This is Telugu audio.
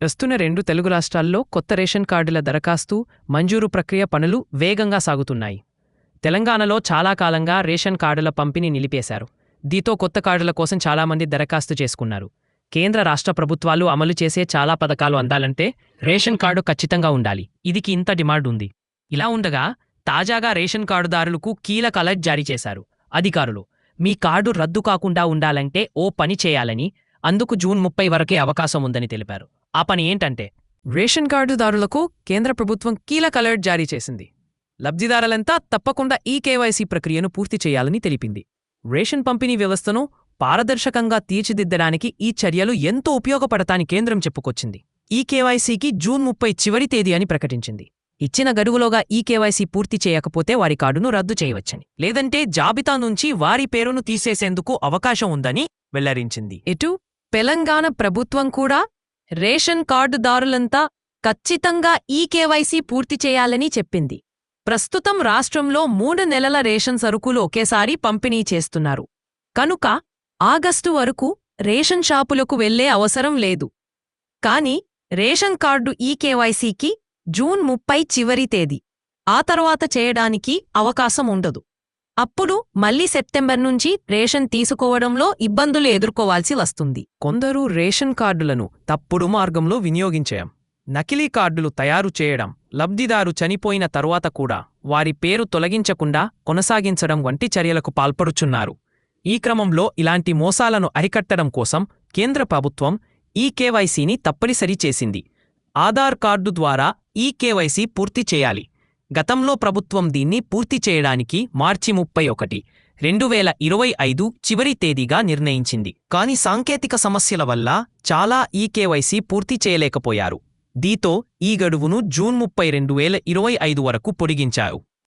వస్తున్న 2 తెలుగు రాష్ట్రాల్లో కొత్త రేషన్ కార్డుల దరఖాస్తు, మంజూరు ప్రక్రియ పనులు వేగంగా సాగుతున్నాయి. తెలంగాణలో చాలా కాలంగా రేషన్ కార్డుల పంపిణీ నిలిపేశారు. దీంతో కొత్త కార్డుల కోసం చాలామంది దరఖాస్తు చేసుకున్నారు. కేంద్ర రాష్ట్ర ప్రభుత్వాలు అమలు చేసే చాలా పథకాలు అందాలంటే రేషన్ కార్డు ఖచ్చితంగా ఉండాలి. ఇదికి ఇంత డిమాండ్ ఉంది. ఇలా ఉండగా తాజాగా రేషన్ కార్డుదారులకు కీలక అలర్ట్ జారీ చేశారు అధికారులు. మీ కార్డు రద్దు కాకుండా ఉండాలంటే ఓ పని చేయాలని, అందుకు జూన్ 30 వరకే అవకాశం ఉందని తెలిపారు. ఆ పని ఏంటంటే, రేషన్ కార్డుదారులకు కేంద్ర ప్రభుత్వం కీలక అలర్ట్ జారీ చేసింది. లబ్ధిదారులంతా తప్పకుండా ఈ కేవైసీ ప్రక్రియను పూర్తి చేయాలని తెలిపింది. రేషన్ పంపిణీ వ్యవస్థను పారదర్శకంగా తీర్చిదిద్దడానికి ఈ చర్యలు ఎంతో ఉపయోగపడతాని కేంద్రం చెప్పుకొచ్చింది. ఈ కేవైసీకి జూన్ 30 చివరి తేదీ అని ప్రకటించింది. ఇచ్చిన గడువులోగా ఈ కేవైసీ పూర్తి చేయకపోతే వారి కార్డును రద్దు చేయవచ్చని, లేదంటే జాబితా నుంచి వారి పేరును తీసేసేందుకు అవకాశం ఉందని వెల్లడించింది. ఇటు తెలంగాణ ప్రభుత్వం కూడా రేషన్ కార్డుదారులంతా ఖచ్చితంగా ఈ కేవైసీ పూర్తి చేయాలని చెప్పింది. ప్రస్తుతం రాష్ట్రంలో 3 నెలల రేషన్ సరుకులు ఒకేసారి పంపిణీ చేస్తున్నారు. కనుక ఆగస్టు వరకు రేషన్ షాపులకు వెళ్లే అవసరం లేదు. కాని రేషన్ కార్డు ఈ కేవైసీకి జూన్ 30 చివరి తేదీ. ఆ తర్వాత చేయడానికి అవకాశం ఉండదు. అప్పుడు మళ్లీ సెప్టెంబర్ నుంచి రేషన్ తీసుకోవడంలో ఇబ్బందులు ఎదుర్కోవాల్సి వస్తుంది. కొందరు రేషన్ కార్డులను తప్పుడు మార్గంలో వినియోగించాం, నకిలీ కార్డులు తయారు చేయడం, లబ్ధిదారు చనిపోయిన తరువాత కూడా వారి పేరు తొలగించకుండా కొనసాగించడం వంటి చర్యలకు పాల్పడుచున్నారు. ఈ క్రమంలో ఇలాంటి మోసాలను అరికట్టడం కోసం కేంద్ర ప్రభుత్వం ఈ కేవైసీని తప్పనిసరి చేసింది. ఆధార్ కార్డు ద్వారా ఈ కేవైసీ పూర్తి చేయాలి. గతంలో ప్రభుత్వం దీన్ని పూర్తి చేయడానికి మార్చి 31, 2025 చివరి తేదీగా నిర్ణయించింది. కాని సాంకేతిక సమస్యల వల్ల చాలా ఈ కేవైసీ పూర్తి చేయలేకపోయారు. దీంతో ఈ గడువును జూన్ 30, 2025 వరకు పొడిగించారు.